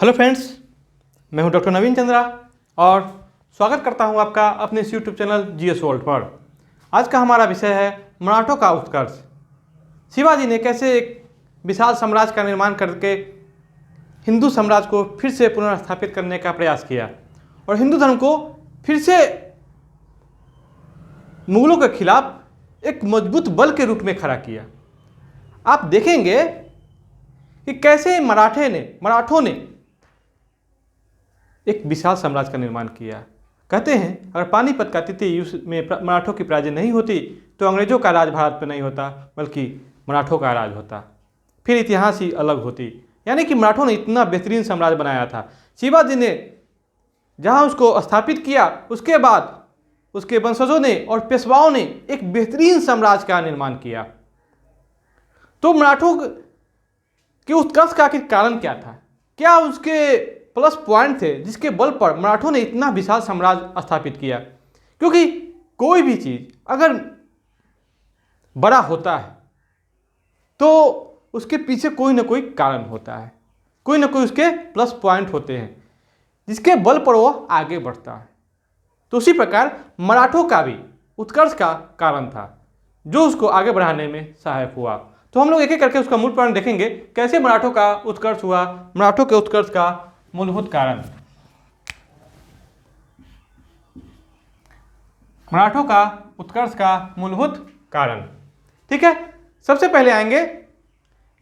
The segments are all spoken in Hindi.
हेलो फ्रेंड्स, मैं हूं डॉक्टर नवीन चंद्रा और स्वागत करता हूं आपका अपने इस यूट्यूब चैनल जीएस वर्ल्ड पर। आज का हमारा विषय है मराठों का उत्कर्ष। शिवाजी ने कैसे एक विशाल साम्राज्य का निर्माण करके हिंदू साम्राज्य को फिर से पुनर्स्थापित करने का प्रयास किया और हिंदू धर्म को फिर से मुगलों के खिलाफ एक मजबूत बल के रूप में खड़ा किया। आप देखेंगे कि कैसे मराठों ने एक विशाल साम्राज्य का निर्माण किया। कहते हैं अगर पानीपत का तृतीय युद्ध में मराठों की पराजय नहीं होती तो अंग्रेजों का राज भारत पर नहीं होता बल्कि मराठों का राज होता, फिर इतिहास ही अलग होती। यानी कि मराठों ने इतना बेहतरीन साम्राज्य बनाया था। शिवाजी ने जहां उसको स्थापित किया उसके बाद उसके वंशजों ने और पेशवाओं ने एक बेहतरीन साम्राज्य का निर्माण किया। तो मराठों के उत्कर्ष का आखिर कारण क्या था? क्या उसके प्लस पॉइंट थे जिसके बल पर मराठों ने इतना विशाल साम्राज्य स्थापित किया? क्योंकि कोई भी चीज अगर बड़ा होता है तो उसके पीछे कोई ना कोई कारण होता है, कोई ना कोई उसके प्लस पॉइंट होते हैं जिसके बल पर वो आगे बढ़ता है। तो उसी प्रकार मराठों का भी उत्कर्ष का कारण था जो उसको आगे बढ़ाने में सहायक हुआ। तो हम लोग एक एक करके उसका मूल कारण देखेंगे, कैसे मराठों का उत्कर्ष हुआ, मराठों के उत्कर्ष का मूलभूत कारण। मराठों का उत्कर्ष का मूलभूत कारण, ठीक है। सबसे पहले आएंगे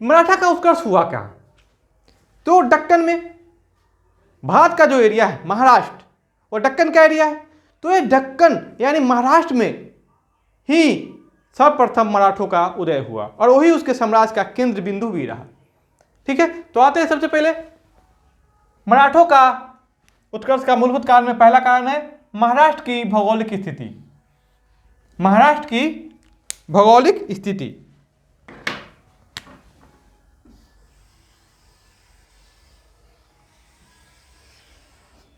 मराठा का उत्कर्ष हुआ क्या? तो दक्कन में, भारत का जो एरिया है महाराष्ट्र और दक्कन का एरिया है, तो ये दक्कन यानी महाराष्ट्र में ही सर्वप्रथम मराठों का उदय हुआ और वही उसके साम्राज्य का केंद्र बिंदु भी रहा, ठीक है। तो आते हैं सबसे पहले मराठों का उत्कर्ष का मूलभूत कारण में पहला कारण है महाराष्ट्र की भौगोलिक स्थिति। महाराष्ट्र की भौगोलिक स्थिति,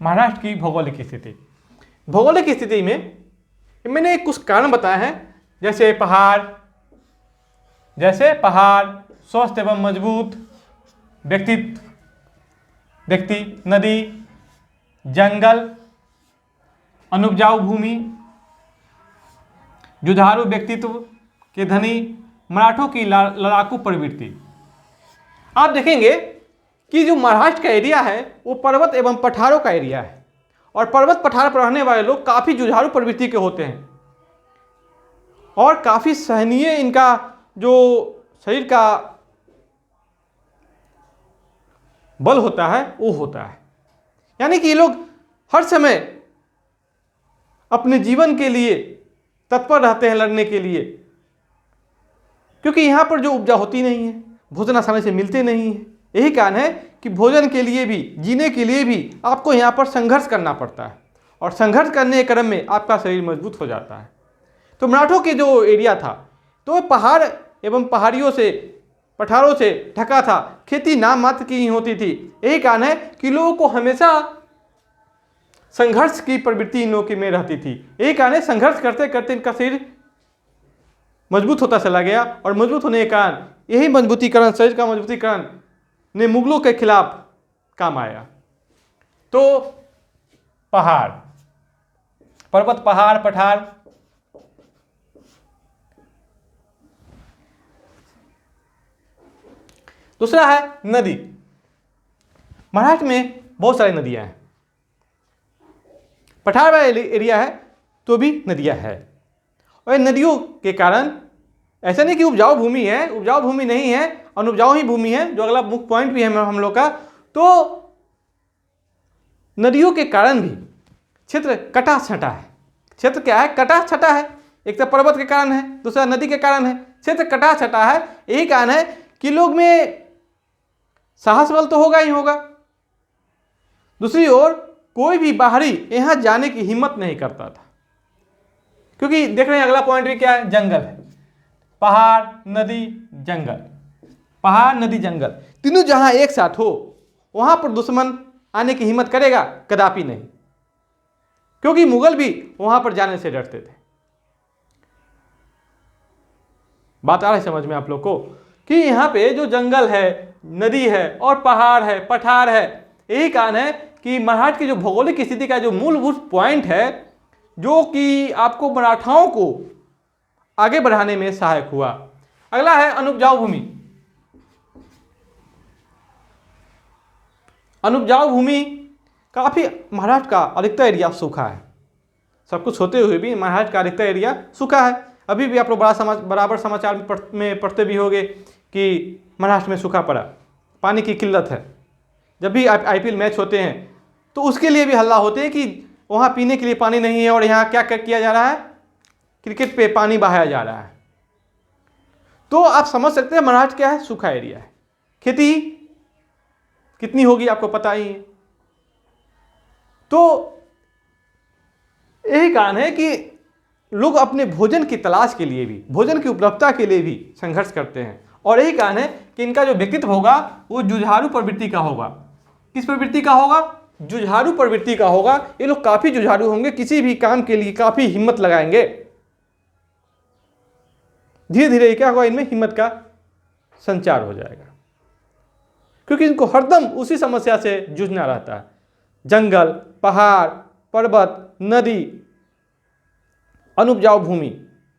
महाराष्ट्र की भौगोलिक स्थिति। भौगोलिक स्थिति में मैंने कुछ कारण बताए हैं, जैसे पहाड़, स्वस्थ एवं मजबूत व्यक्ति, नदी, जंगल, अनुपजाऊ भूमि, जुझारू व्यक्तित्व के धनी, मराठों की लड़ाकू प्रवृत्ति। आप देखेंगे कि जो महाराष्ट्र का एरिया है वो पर्वत एवं पठारों का एरिया है और पर्वत पठार पर रहने वाले लोग काफी जुझारू प्रवृत्ति के होते हैं और काफी सहनीय इनका जो शरीर का बल होता है वो होता है। यानी कि ये लोग हर समय अपने जीवन के लिए तत्पर रहते हैं लड़ने के लिए, क्योंकि यहाँ पर जो उपजा होती नहीं है, भोजन आसानी से मिलते नहीं है। यही कारण है कि भोजन के लिए भी, जीने के लिए भी आपको यहाँ पर संघर्ष करना पड़ता है और संघर्ष करने के क्रम में आपका शरीर मजबूत हो जाता है। तो मराठों के जो एरिया था तो पहाड़ एवं पहाड़ियों से, पठारों से ढका था, खेती नाम मात्र की ही होती थी। यही कारण है कि लोगों को हमेशा संघर्ष की प्रवृत्ति इन लोगों में रहती थी। यही कारण है संघर्ष करते करते इनका शरीर मजबूत होता चला गया और मजबूत होने के कारण यही मजबूतीकरण, शरीर का मजबूतीकरण ने मुगलों के खिलाफ काम आया। तो पहाड़, पर्वत, पहाड़, पठार। दूसरा है नदी। महाराष्ट्र में बहुत सारी नदियां हैं, पठार वाला एरिया है तो भी नदियां है और नदियों के कारण ऐसा नहीं कि उपजाऊ भूमि है, उपजाऊ भूमि नहीं है, अनुपजाऊ ही भूमि है, जो अगला मुख्य पॉइंट भी है हम लोग का। तो नदियों के कारण भी क्षेत्र कटा छटा है। क्षेत्र क्या है? कटा छटा है। एक तो पर्वत के कारण है, दूसरा नदी के कारण है। क्षेत्र कटा छटा है, यही कारण है कि लोग में साहस बल तो होगा ही होगा। दूसरी ओर कोई भी बाहरी यहां जाने की हिम्मत नहीं करता था, क्योंकि देख रहे हैं अगला पॉइंट भी क्या है? जंगल है। पहाड़, नदी, जंगल, पहाड़, नदी, जंगल, तीनों जहां एक साथ हो वहां पर दुश्मन आने की हिम्मत करेगा? कदापि नहीं, क्योंकि मुगल भी वहां पर जाने से डरते थे। बात आ रही समझ में आप लोग को कि यहाँ पे जो जंगल है, नदी है और पहाड़ है, पठार है, यही कारण है कि मराठ की जो भौगोलिक स्थिति का जो मूलभूत पॉइंट है, जो कि आपको मराठाओं को आगे बढ़ाने में सहायक हुआ। अगला है अनुपजाऊ भूमि। अनुपजाऊ भूमि काफी, महाराष्ट्र का अधिकतर एरिया सूखा है, सब कुछ होते हुए भी महाराष्ट्र का अधिकतर एरिया सूखा है। अभी भी आप लोग बराबर समाचार में पढ़ते भी होंगे कि महाराष्ट्र में सूखा पड़ा, पानी की किल्लत है। जब भी IPL मैच होते हैं तो उसके लिए भी हल्ला होते हैं कि वहाँ पीने के लिए पानी नहीं है और यहाँ क्या किया जा रहा है, क्रिकेट पे पानी बहाया जा रहा है। तो आप समझ सकते हैं महाराष्ट्र क्या है, सूखा एरिया है। खेती कितनी होगी आपको पता ही है। तो यही कारण है कि लोग अपने भोजन की तलाश के लिए भी, भोजन की उपलब्धता के लिए भी संघर्ष करते हैं। और यही कारण है कि इनका जो व्यक्तित्व होगा वो जुझारू प्रवृत्ति का होगा। किस प्रवृत्ति का होगा? जुझारू प्रवृत्ति का होगा। ये लोग काफी जुझारू होंगे, किसी भी काम के लिए काफी हिम्मत लगाएंगे। धीरे धीरे क्या होगा, इनमें हिम्मत का संचार हो जाएगा, क्योंकि इनको हरदम उसी समस्या से जूझना रहता है। जंगल, पहाड़, पर्वत, नदी, अनुपजाऊ भूमि,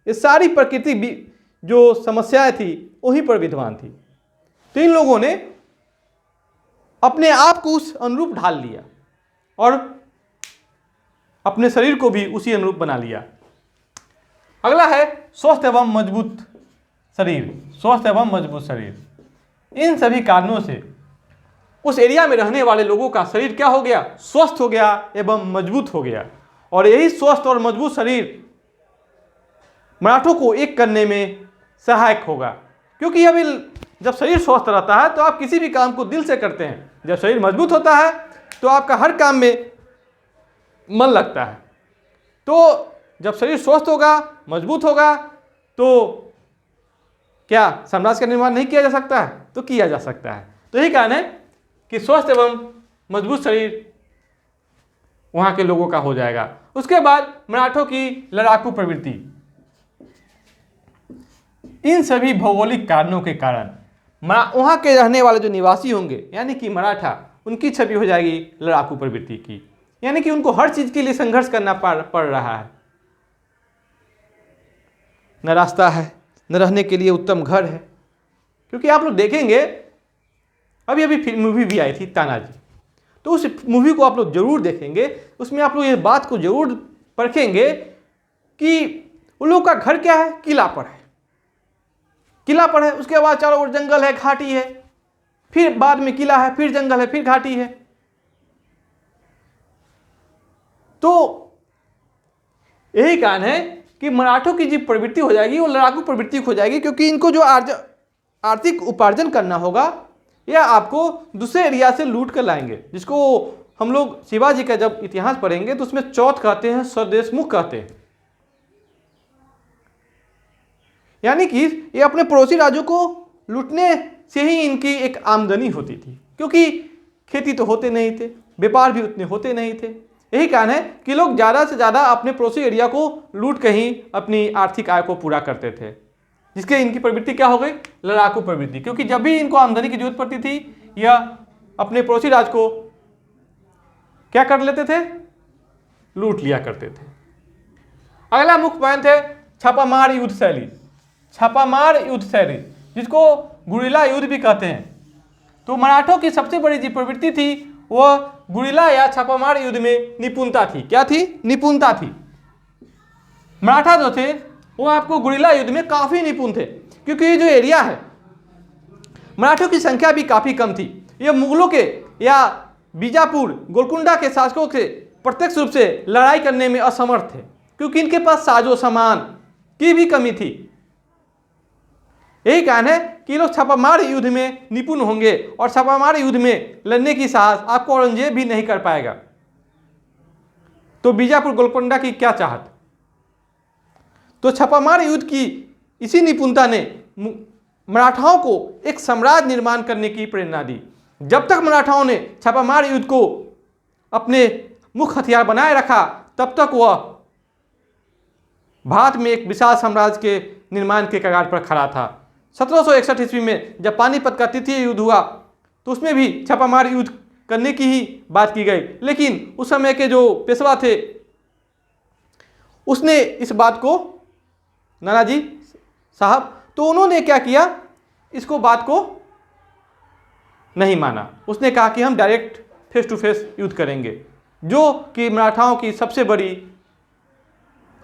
ये सारी प्रकृति जो समस्याएं थी वहीं पर विद्वान थी। तो इन लोगों ने अपने आप को उस अनुरूप ढाल लिया और अपने शरीर को भी उसी अनुरूप बना लिया। अगला है स्वस्थ एवं मजबूत शरीर। स्वस्थ एवं मजबूत शरीर, इन सभी कारणों से उस एरिया में रहने वाले लोगों का शरीर क्या हो गया? स्वस्थ हो गया एवं मजबूत हो गया। और यही स्वस्थ और मजबूत शरीर मराठों को एक करने में सहायक होगा, क्योंकि अभी जब शरीर स्वस्थ रहता है तो आप किसी भी काम को दिल से करते हैं। जब शरीर मजबूत होता है तो आपका हर काम में मन लगता है। तो जब शरीर स्वस्थ होगा, मजबूत होगा, तो क्या साम्राज्य का निर्माण नहीं किया जा सकता है? तो किया जा सकता है। तो यही कारण है कि स्वस्थ एवं मजबूत शरीर वहां के लोगों का हो जाएगा। उसके बाद मराठों की लड़ाकू प्रवृत्ति। इन सभी भौगोलिक कारणों के कारण वहां के रहने वाले जो निवासी होंगे, यानी कि मराठा, उनकी छवि हो जाएगी लड़ाकू प्रवृत्ति की। यानी कि उनको हर चीज के लिए संघर्ष करना पड़ रहा है। न रास्ता है, न रहने के लिए उत्तम घर है। क्योंकि आप लोग देखेंगे, अभी अभी मूवी भी आई थी तानाजी, तो उस मूवी को आप लोग जरूर देखेंगे। उसमें आप लोग ये बात को जरूर परखेंगे कि उन लोगों का घर क्या है? किला पर है। किला पर है, उसके बाद चारों ओर जंगल है, घाटी है, फिर बाद में किला है, फिर जंगल है, फिर घाटी है। तो यही कारण है कि मराठों की जो प्रवृत्ति हो जाएगी वो लड़ाकू प्रवृत्ति हो जाएगी, क्योंकि इनको जो आर्थिक उपार्जन करना होगा या आपको दूसरे एरिया से लूट कर लाएंगे, जिसको हम लोग शिवाजी का जब इतिहास पढ़ेंगे तो उसमें चौथ कहते हैं, स्वदेशमुख कहते हैं। यानी कि ये अपने पड़ोसी राज्यों को लूटने से ही इनकी एक आमदनी होती थी, क्योंकि खेती तो होते नहीं थे, व्यापार भी उतने होते नहीं थे। यही कारण है कि लोग ज़्यादा से ज़्यादा अपने पड़ोसी एरिया को लूट कर ही अपनी आर्थिक आय को पूरा करते थे, जिसके इनकी प्रवृत्ति क्या हो गई? लड़ाकू प्रवृत्ति। क्योंकि जब भी इनको आमदनी की जरूरत पड़ती थी या अपने पड़ोसी राज्य को क्या कर लेते थे? लूट लिया करते थे। अगला मुख्य पॉइंट है छापामार युद्ध शैली। छापामार युद्ध शैली, जिसको गुरिल्ला युद्ध भी कहते हैं। तो मराठों की सबसे बड़ी जो प्रवृत्ति थी वह गुरिल्ला या छापामार युद्ध में निपुणता थी। क्या थी? निपुणता थी। मराठा जो थे वो आपको गुरिल्ला युद्ध में काफी निपुण थे, क्योंकि ये जो एरिया है, मराठों की संख्या भी काफी कम थी। ये मुगलों के या बीजापुर, गोलकुंडा के शासकों से प्रत्यक्ष रूप से लड़ाई करने में असमर्थ थे, क्योंकि इनके पास साजो सामान की भी कमी थी। यही कारण है कि लोग छापामार युद्ध में निपुण होंगे, और छापामार युद्ध में लड़ने की साहस आपको औरंगजेब भी नहीं कर पाएगा। तो बीजापुर गोलकुंडा की क्या चाहत? तो छापामार युद्ध की इसी निपुणता ने मराठाओं को एक साम्राज्य निर्माण करने की प्रेरणा दी। जब तक मराठाओं ने छापामार युद्ध को अपने मुख्य हथियार बनाए रखा, तब तक वह भारत में एक विशाल साम्राज्य के निर्माण के कगार पर खड़ा था। 1761 ईस्वी में जब पानीपत का तृतीय युद्ध हुआ तो उसमें भी छापामार युद्ध करने की ही बात की गई। लेकिन उस समय के जो पेशवा थे उसने इस बात को, नानाजी साहब, तो उन्होंने क्या किया, इसको बात को नहीं माना। उसने कहा कि हम डायरेक्ट फेस टू फेस युद्ध करेंगे, जो कि मराठाओं की सबसे बड़ी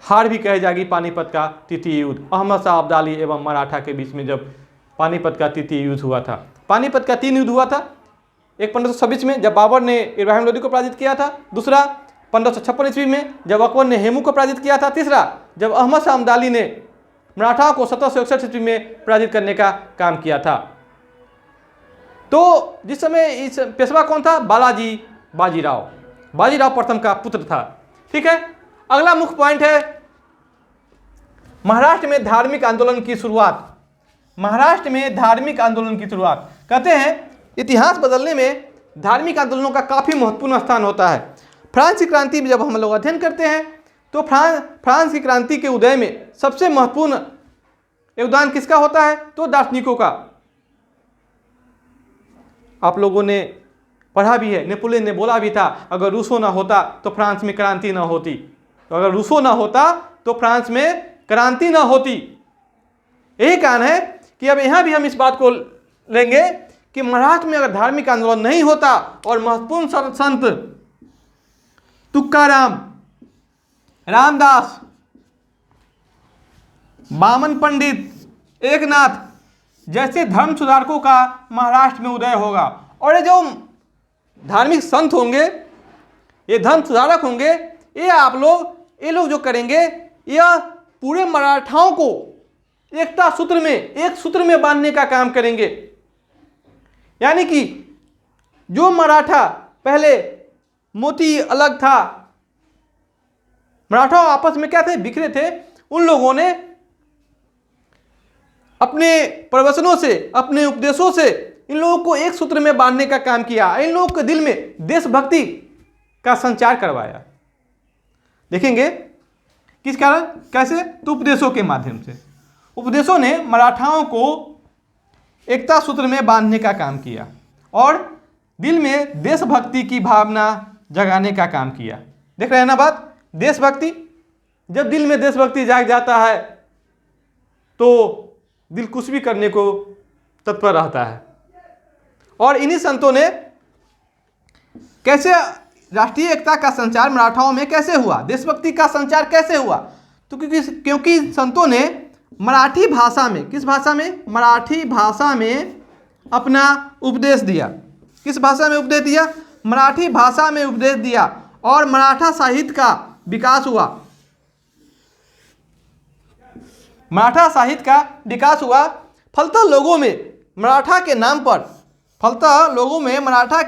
हार भी कही जाएगी। पानीपत का तृतीय युद्ध, अहमद शाह अब्दाली एवं मराठा के बीच में जब पानीपत का तृतीय युद्ध हुआ था। पानीपत का 3 युद्ध हुआ था, एक 1526 में जब बाबर ने इब्राहिम लोदी को पराजित किया था, दूसरा 1556 ईस्वी में जब अकबर ने हेमू को पराजित किया था, तीसरा जब अहमद शाह अब्दाली ने मराठाओं को 1761 ईस्वी में पराजित करने का काम किया था। तो जिस समय इस पेशवा कौन था, बालाजी बाजीराव, बाजीराव प्रथम का पुत्र था। ठीक है, अगला मुख्य पॉइंट है महाराष्ट्र में धार्मिक आंदोलन की शुरुआत। महाराष्ट्र में धार्मिक आंदोलन की शुरुआत, कहते हैं इतिहास बदलने में धार्मिक आंदोलनों का काफी महत्वपूर्ण स्थान होता है। फ्रांस की क्रांति में जब हम लोग अध्ययन करते हैं तो फ्रांस की क्रांति के उदय में सबसे महत्वपूर्ण योगदान किसका होता है, तो दार्शनिकों का। आप लोगों ने पढ़ा भी है, नेपोलियन ने बोला भी था अगर रूसो ना होता तो फ्रांस में क्रांति ना होती, तो अगर रूसो ना होता तो फ्रांस में क्रांति ना होती। यही कारण है कि अब यहां भी हम इस बात को लेंगे कि महाराष्ट्र में अगर धार्मिक आंदोलन नहीं होता और महत्वपूर्ण संत तुकाराम, रामदास, बामन पंडित, एकनाथ जैसे धर्म सुधारकों का महाराष्ट्र में उदय होगा। और ये जो धार्मिक संत होंगे, ये धर्म सुधारक होंगे, ये लोग जो करेंगे, यह पूरे मराठाओं को एकता सूत्र में, एक सूत्र में बांधने का काम करेंगे। यानी कि जो मराठा पहले मोती अलग था, मराठा आपस में क्या थे, बिखरे थे, उन लोगों ने अपने प्रवचनों से, अपने उपदेशों से इन लोगों को एक सूत्र में बांधने का काम किया। इन लोगों के दिल में देशभक्ति का संचार करवाया। देखेंगे किस कारण, कैसे, तो उपदेशों के माध्यम से। उपदेशों ने मराठाओं को एकता सूत्र में बांधने का काम किया और दिल में देशभक्ति की भावना जगाने का काम किया। देख रहे हैं ना बात, देशभक्ति, जब दिल में देशभक्ति जाग जाता है तो दिल कुछ भी करने को तत्पर रहता है। और इन्हीं संतों ने कैसे राष्ट्रीय एकता का संचार मराठाओं में कैसे हुआ, देशभक्ति का संचार कैसे हुआ, तो क्योंकि संतों ने मराठी भाषा में, किस भाषा में, मराठी भाषा में अपना उपदेश दिया। किस भाषा में उपदेश दिया, मराठी भाषा में उपदेश दिया और मराठा साहित्य का विकास हुआ। मराठा साहित्य का विकास हुआ। फलतः लोगों में मराठा के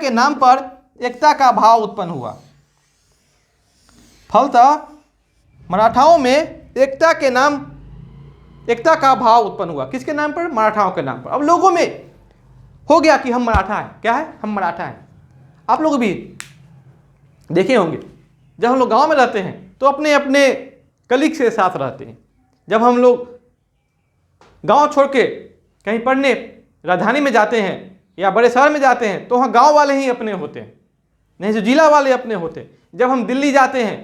नाम पर एकता का भाव उत्पन्न हुआ। फलतः मराठाओं में एकता का भाव उत्पन्न हुआ। किसके नाम पर, मराठाओं के नाम पर। अब लोगों में हो गया कि हम मराठा हैं। क्या है, हम मराठा हैं। आप लोग भी देखे होंगे, जब हम लोग गांव में रहते हैं तो अपने अपने कलीग के साथ रहते हैं। जब हम लोग गांव छोड़ के कहीं पढ़ने राजधानी में जाते हैं या बड़े शहर में जाते हैं तो वहाँ गांव वाले ही अपने होते हैं, नहीं जो जिला वाले अपने होते हैं। जब हम दिल्ली जाते हैं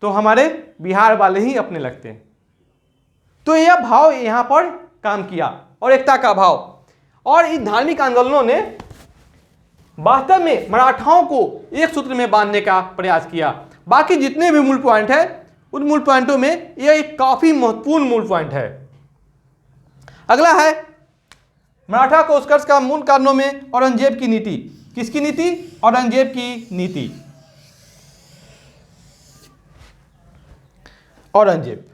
तो हमारे बिहार वाले ही अपने लगते हैं। तो यह भाव यहाँ पर काम किया और एकता का भाव। और इन धार्मिक आंदोलनों ने वास्तव में मराठाओं को एक सूत्र में बांधने का प्रयास किया। बाकी जितने भी मूल पॉइंट है, उन मूल पॉइंटों में यह एक काफी महत्वपूर्ण मूल पॉइंट है। अगला है मराठा को उत्कर्ष का मूल कारणों में औरंगजेब की नीति। किसकी नीति, औरंगजेब की नीति। औरंगजेब,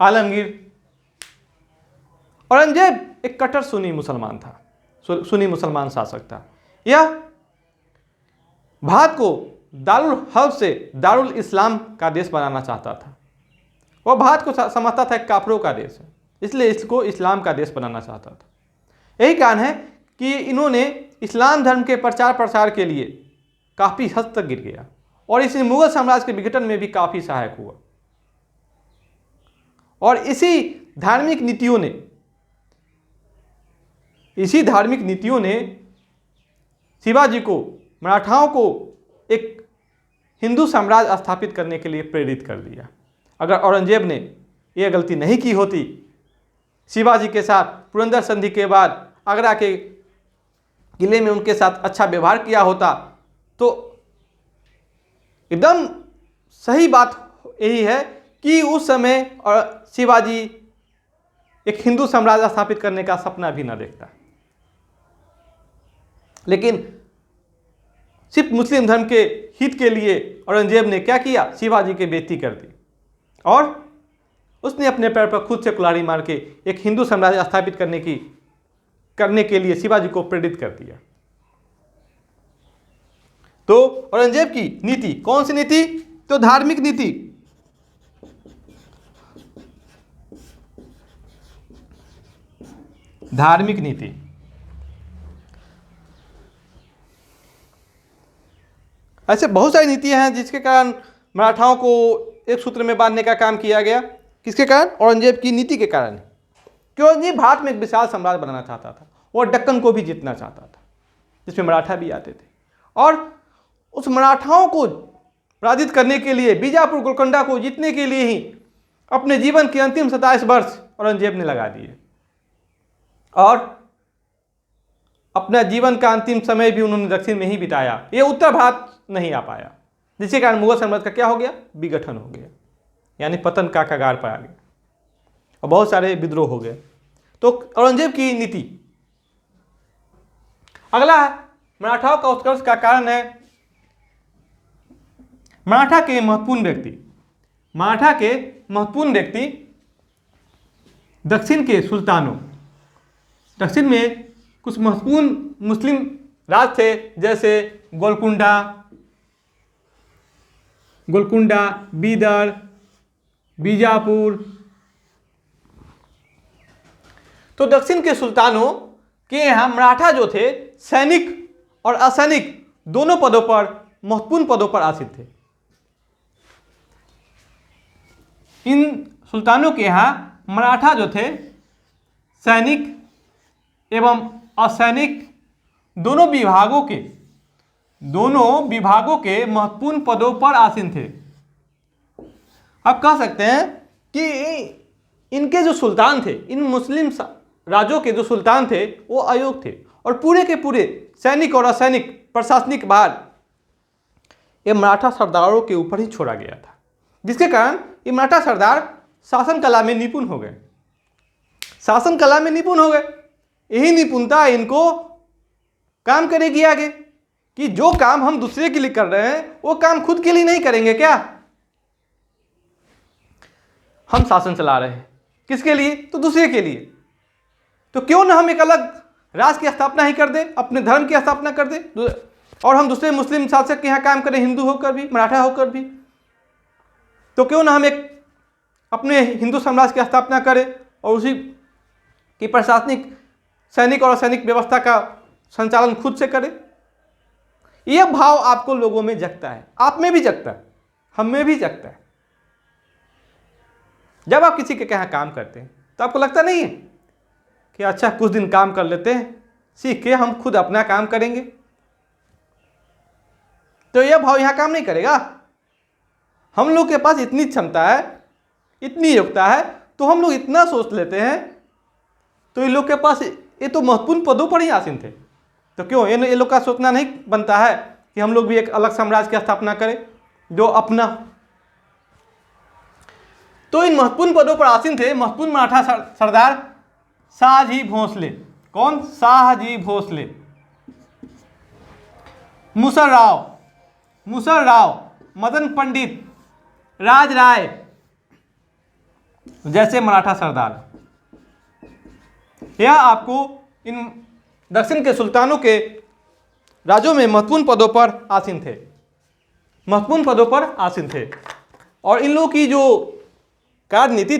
आलमगीर। औरंगजेब एक कट्टर सुन्नी मुसलमान था, सुन्नी मुसलमान शासक था। यह भारत को दारुल हर्ब से दारुल इस्लाम का देश बनाना चाहता था। वह भारत को समझता था काफिरों का देश है, इसलिए इसको इस्लाम का देश बनाना चाहता था। यही कारण है कि इन्होंने इस्लाम धर्म के प्रचार प्रसार के लिए काफ़ी हद तक गिर गया और इसने मुगल साम्राज्य के विघटन में भी काफ़ी सहायक हुआ। और इसी धार्मिक नीतियों ने शिवाजी को मराठाओं को एक हिंदू साम्राज्य स्थापित करने के लिए प्रेरित कर दिया। अगर औरंगजेब ने यह गलती नहीं की होती, शिवाजी के साथ पुरंदर संधि के बाद आगरा के किले में उनके साथ अच्छा व्यवहार किया होता, तो एकदम सही बात यही है कि उस समय और शिवाजी एक हिंदू साम्राज्य स्थापित करने का सपना भी न देखता। लेकिन सिर्फ मुस्लिम धर्म के हित के लिए औरंगजेब ने क्या किया, शिवाजी की बेइज्जती कर दी और उसने अपने पैर पर खुद से कुल्हाड़ी मार के एक हिंदू साम्राज्य स्थापित करने के लिए शिवाजी को प्रेरित कर दिया। तो औरंगजेब की नीति कौन सी नीति? तो धार्मिक नीति। धार्मिक नीति। ऐसे बहुत सारी नीतियां हैं जिसके कारण मराठाओं को एक सूत्र में बांधने का काम किया गया। किसके कारण? औरंगजेब की नीति के कारण। क्यों? औरंगजेब भारत में एक विशाल साम्राज्य बनाना चाहता था और दक्कन को भी जीतना चाहता था, जिसमें मराठा भी आते थे। और उस मराठाओं को पराजित करने के लिए, बीजापुर गोलकोंडा को जीतने के लिए ही अपने जीवन के अंतिम 27 वर्ष औरंगजेब ने लगा दिए और अपना जीवन का अंतिम समय भी उन्होंने दक्षिण में ही बिताया। ये उत्तर भारत नहीं आ पाया, जिसके कारण मुगल साम्राज्य का क्या हो गया? विघटन हो गया, यानी पतन का कगार पर आ गया और बहुत सारे विद्रोह हो गए। तो औरंगजेब की नीति। अगला है मराठाओं का उत्कर्ष का कारण है मराठा के महत्वपूर्ण व्यक्ति। मराठा के महत्वपूर्ण व्यक्ति दक्षिण के सुल्तानों। दक्षिण में कुछ महत्वपूर्ण मुस्लिम राज थे, जैसे गोलकुंडा, बीदर, बीजापुर। तो दक्षिण के सुल्तानों के यहाँ मराठा जो थे सैनिक और असैनिक दोनों पदों पर, महत्वपूर्ण पदों पर आसीन थे। इन सुल्तानों के यहाँ मराठा जो थे सैनिक एवं असैनिक दोनों विभागों के महत्वपूर्ण पदों पर आसीन थे। आप कह सकते हैं कि इनके जो सुल्तान थे, इन मुस्लिम राज्यों के जो सुल्तान थे वो अयोग्य थे और पूरे के पूरे सैनिक और असैनिक प्रशासनिक भार ये मराठा सरदारों के ऊपर ही छोड़ा गया था, जिसके कारण ये मराठा सरदार शासन कला में निपुण हो गए। यही निपुणता इनको काम करेगी आगे, कि जो काम हम दूसरे के लिए कर रहे हैं वो काम खुद के लिए नहीं करेंगे। क्या हम शासन चला रहे हैं, किसके लिए? तो दूसरे के लिए। तो क्यों ना हम एक अलग राष्ट्र की स्थापना ही कर दे, अपने धर्म की स्थापना कर दे और हम दूसरे मुस्लिम शासक के यहाँ काम करें, हिंदू होकर भी, मराठा होकर भी। तो क्यों ना हम एक अपने हिंदू साम्राज्य की स्थापना करें और उसी की प्रशासनिक, सैनिक और असैनिक व्यवस्था का संचालन खुद से करें। यह भाव आपको लोगों में जगता है, आप में भी जगता है, हम में भी जगता है। जब आप किसी के यहाँ काम करते हैं तो आपको लगता नहीं है कि अच्छा कुछ दिन काम कर लेते हैं, सीख के हम खुद अपना काम करेंगे? तो यह भाव यहाँ काम नहीं करेगा। हम लोग के पास इतनी क्षमता है, इतनी योग्यता है, तो हम लोग इतना सोच लेते हैं। तो इन लोग के पास ये तो महत्वपूर्ण पदों पर ही आसीन थे, तो क्यों ये लोग का सोचना नहीं बनता है कि हम लोग भी एक अलग साम्राज्य की स्थापना करें जो अपना। तो इन महत्वपूर्ण पदों पर आसीन थे महत्वपूर्ण मराठा सरदार शाहजी भोसले। कौन? शाहजी भोसले। मुसर राव, मदन पंडित, राज राय जैसे मराठा सरदार। यह आपको इन दक्षिण के सुल्तानों के राज्यों में महत्वपूर्ण पदों पर आसीन थे। और इन लोगों की जो कार्यनीति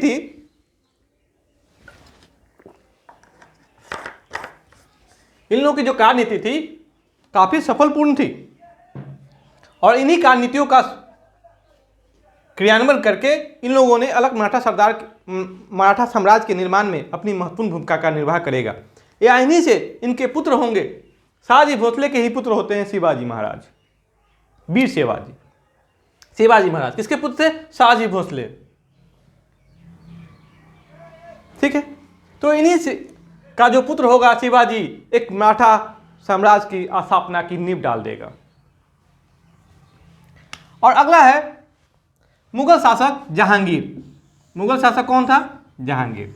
थी, काफी सफलपूर्ण थी और इन्हीं कार्यनीतियों का क्रियान्वयन करके इन लोगों ने अलग मराठा साम्राज्य के निर्माण में अपनी महत्वपूर्ण भूमिका का निर्वाह करेगा। या इन्हीं से इनके पुत्र होंगे शहाजी भोसले के ही पुत्र होते हैं शिवाजी महाराज, वीर शिवाजी। शिवाजी महाराज किसके पुत्र थे? शहाजी भोसले। ठीक है, तो इन्हीं से का जो पुत्र होगा शिवाजी, एक मराठा साम्राज्य की स्थापना की नींव डाल देगा। और अगला है मुगल शासक जहांगीर। मुगल शासक कौन था? जहांगीर।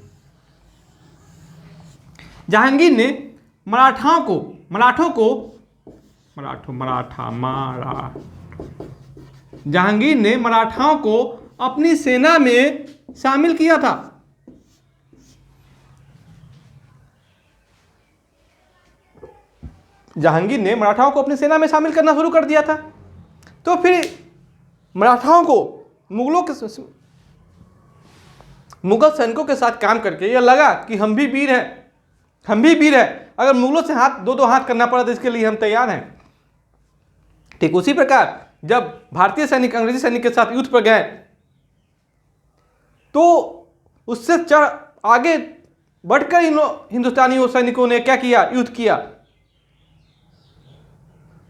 जहांगीर ने जहांगीर ने मराठाओं को अपनी सेना में शामिल किया था। जहांगीर ने मराठाओं को अपनी सेना में शामिल करना शुरू कर दिया था। तो फिर मराठाओं को मुगल सैनिकों के साथ काम करके यह लगा कि हम भी वीर हैं, अगर मुगलों से दो हाथ करना पड़ा तो इसके लिए हम तैयार हैं। ठीक उसी प्रकार जब भारतीय सैनिक अंग्रेजी सैनिक के साथ युद्ध पर गए तो उससे आगे बढ़कर इन हिंदुस्तानी सैनिकों ने क्या किया? युद्ध किया।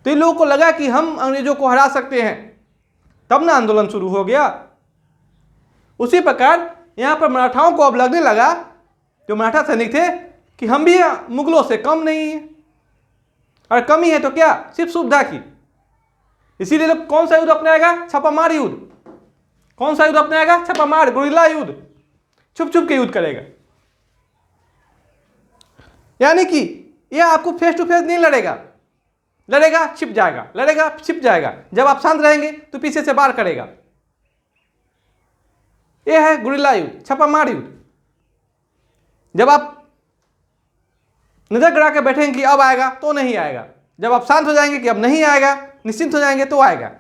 तो इन लोगों को लगा कि हम अंग्रेजों को हरा सकते हैं, तब ना आंदोलन शुरू हो गया। उसी प्रकार यहां पर मराठाओं को अब लगने लगा, जो मराठा सैनिक थे, कि हम भी मुगलों से कम नहीं है, और कमी है तो क्या? सिर्फ सुविधा की। इसीलिए लोग कौन सा युद्ध अपनाएगा? छापामार युद्ध। कौन सा युद्ध अपनाएगा? छापामार, गुरिल्ला युद्ध, छुप छुप के युद्ध करेगा। यानी कि यह आपको फेस टू फेस नहीं लड़ेगा छिप जाएगा, जब आप शांत रहेंगे तो पीछे से वार करेगा। यह है गुरिल्ला युद्ध, छापामार युद्ध। जब आप नजर गड़ा के बैठेंगे कि अब आएगा तो नहीं आएगा, जब आप शांत हो जाएंगे कि अब नहीं आएगा, निश्चिंत हो जाएंगे तो आएगा।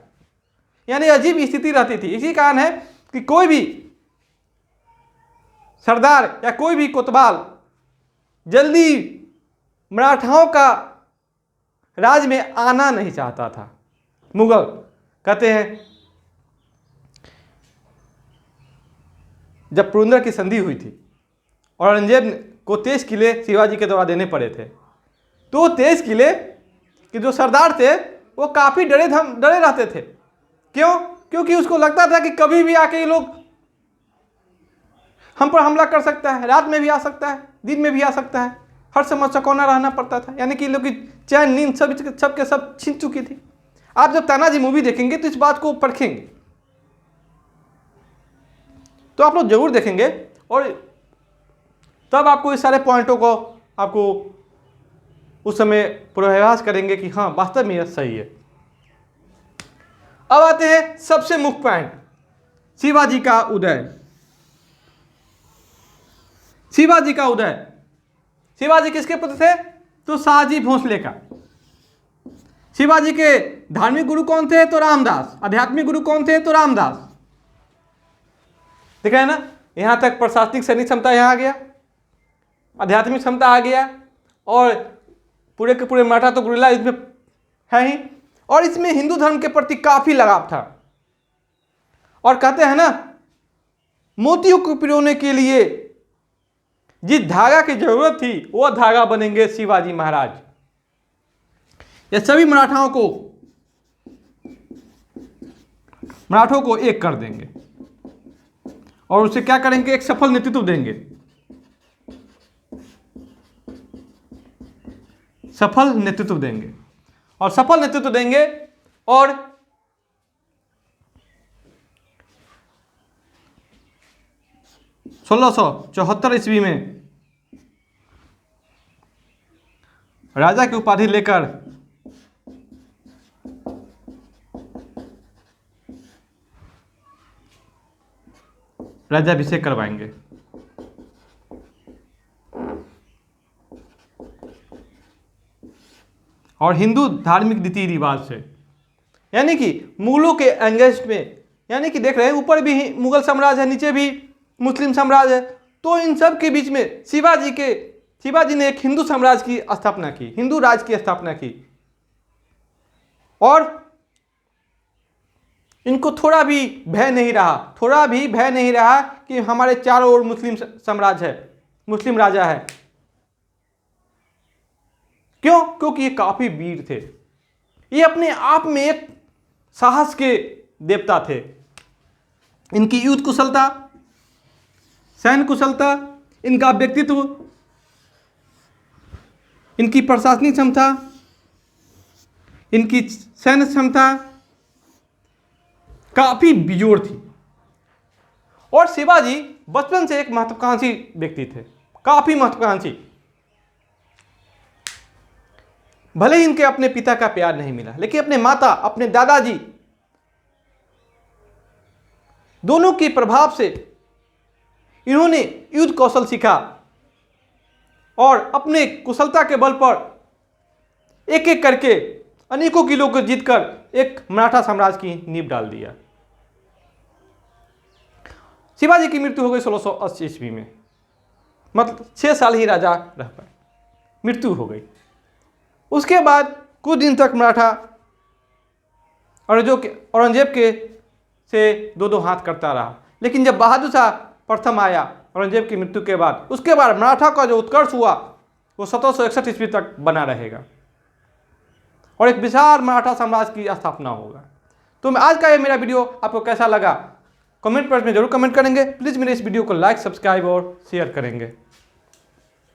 यानी अजीब स्थिति रहती थी। इसी कारण है कि कोई भी सरदार या कोई भी कोतवाल जल्दी मराठाओं का राज में आना नहीं चाहता था। मुगल कहते हैं, जब पुरंदर की संधि हुई थी और औरंगजेब को 23 किले शिवाजी के द्वारा देने पड़े थे, तो 23 किले के जो सरदार थे वो काफी डरे रहते थे। क्यों? क्योंकि उसको लगता था कि कभी भी आके ये लोग हम पर हमला कर सकता है, रात में भी आ सकता है, दिन में भी आ सकता है। हर समय चौकन्ना रहना पड़ता था। यानी कि लोग की चैन नींद सब के सब छीन चुकी थी। आप जब तानाजी मूवी देखेंगे तो इस बात को परखेंगे, तो आप लोग जरूर देखेंगे और तब आपको इस सारे पॉइंटों को आपको उस समय पूर्वाभास करेंगे कि हाँ, वास्तव में यह सही है। अब आते हैं सबसे मुख्य पॉइंट, शिवाजी का उदय। शिवाजी किसके पुत्र थे? तो शहाजी भोसले का। शिवाजी के धार्मिक गुरु कौन थे? तो रामदास। आध्यात्मिक गुरु कौन थे? तो रामदास। देखा है ना, यहां तक प्रशासनिक सैनिक क्षमता यहां आ गया, आध्यात्मिक क्षमता आ गया, और पूरे के पूरे मराठा तो गुरिल्ला इसमें है ही, और इसमें हिंदू धर्म के प्रति काफी लगाव था। और कहते हैं ना, मोतियों को पिरोने के लिए जिस धागा की जरूरत थी वह धागा बनेंगे शिवाजी महाराज। ये सभी मराठों को एक कर देंगे और उसे क्या करेंगे? एक सफल नेतृत्व देंगे। सफल नेतृत्व देंगे और 1674 ईस्वी में राजा की उपाधि लेकर राज्याभिषेक करवाएंगे। और हिंदू धार्मिक रीति रिवाज से, यानी कि मुगलों के एंगेस्ट में, यानी कि देख रहे हैं ऊपर भी मुगल साम्राज्य है, नीचे भी मुस्लिम साम्राज्य है, तो इन सब के बीच में शिवाजी ने एक हिंदू साम्राज्य की स्थापना की, हिंदू राज की स्थापना की। और इनको थोड़ा भी भय नहीं रहा कि हमारे चारों ओर मुस्लिम साम्राज्य है, मुस्लिम राजा है। क्यों? क्योंकि ये काफ़ी वीर थे, ये अपने आप में एक साहस के देवता थे। इनकी युद्ध कुशलता, सैन्य कुशलता, इनका व्यक्तित्व, इनकी प्रशासनिक क्षमता, इनकी सैन्य क्षमता काफ़ी बेजोड़ थी। और शिवाजी बचपन से एक महत्वाकांक्षी व्यक्ति थे, काफ़ी महत्वाकांक्षी। भले ही इनके अपने पिता का प्यार नहीं मिला, लेकिन अपने माता, अपने दादाजी दोनों के प्रभाव से इन्होंने युद्ध कौशल सीखा और अपने कुशलता के बल पर एक एक करके अनेकों किलो को जीतकर एक मराठा साम्राज्य की नींव डाल दिया। शिवाजी की मृत्यु हो गई 1680 ईस्वी में, मतलब 6 साल ही राजा रह पाए, मृत्यु हो गई। उसके बाद कुछ दिन तक मराठा औरंगजेब के से दो हाथ करता रहा, लेकिन जब बहादुर शाह प्रथम आया औरंगजेब की मृत्यु के बाद, उसके बाद मराठा का जो उत्कर्ष हुआ वो 1761 ईस्वी तक बना रहेगा और एक विशाल मराठा साम्राज्य की स्थापना होगा। तो मैं आज का ये मेरा वीडियो आपको कैसा लगा कमेंट बॉक्स में जरूर कमेंट करेंगे। प्लीज़ मेरे इस वीडियो को लाइक, सब्सक्राइब और शेयर करेंगे।